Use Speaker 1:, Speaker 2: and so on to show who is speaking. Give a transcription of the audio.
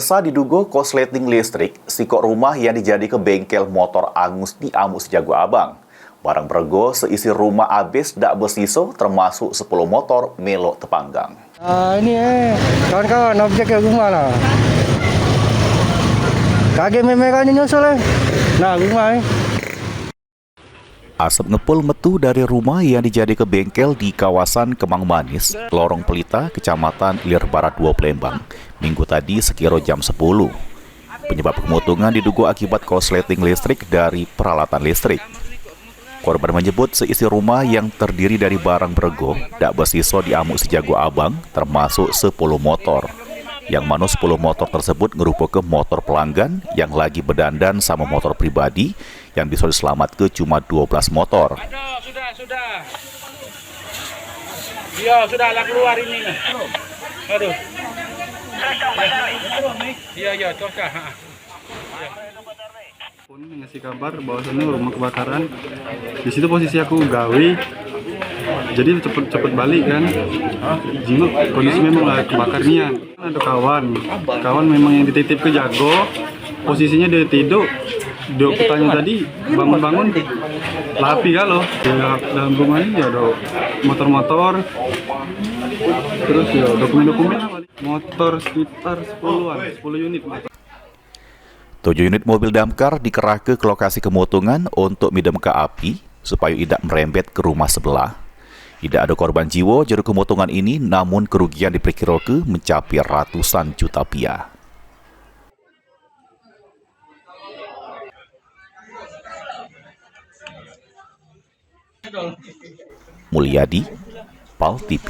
Speaker 1: Pemirsa, diduga korsleting listrik, sikok rumah yang dijadi ke bengkel motor angus di Amus Jago Abang. Barang berego seisi rumah habis dak bersiso termasuk 10 motor melok tepanggang.
Speaker 2: Ini kawan-kawan objek ke rumah lah. Kaget merah ni nyusul Nah, rumah
Speaker 1: Asap ngepul metu dari rumah yang dijadi ke bengkel di kawasan Kemang Manis, Lorong Pelita, Kecamatan Ilir Barat 2 Palembang, Minggu tadi sekira jam 10. Penyebab kemotongan diduga akibat korsleting listrik dari peralatan listrik. Korban menyebut seisi rumah yang terdiri dari barang berego dak bersiso di Amus Jago Abang, termasuk 10 motor. Yang mana 10 motor tersebut merupakan motor pelanggan yang lagi berdandan sama motor pribadi yang bisa diselamatkan cuma 12 motor.
Speaker 3: Sudah. Iya, sudahlah keluar ini. Aduh. Iya, tosah.
Speaker 4: Pun ngasih kabar bahwasannya rumah kebakaran. Di situ posisi aku gawe. Jadi cepet balik kan. Jinguk kondisi memang lah kebakar nian. Ada kawan memang yang dititip ke Jago. Posisinya dia tidur. Dia tanya tadi bangun lapi kalau dalam rumah ini ada motor-motor. Terus ya dokumen-dokumen motor sekitar 10 unit.
Speaker 1: 7 unit mobil damkar dikerahkan ke lokasi kemotongan untuk midamkan api supaya tidak merembet ke rumah sebelah. Tidak ada korban jiwa juru kemotongan ini, namun kerugian diperkirakan mencapai ratusan juta rupiah. Mulyadi, PAL TV.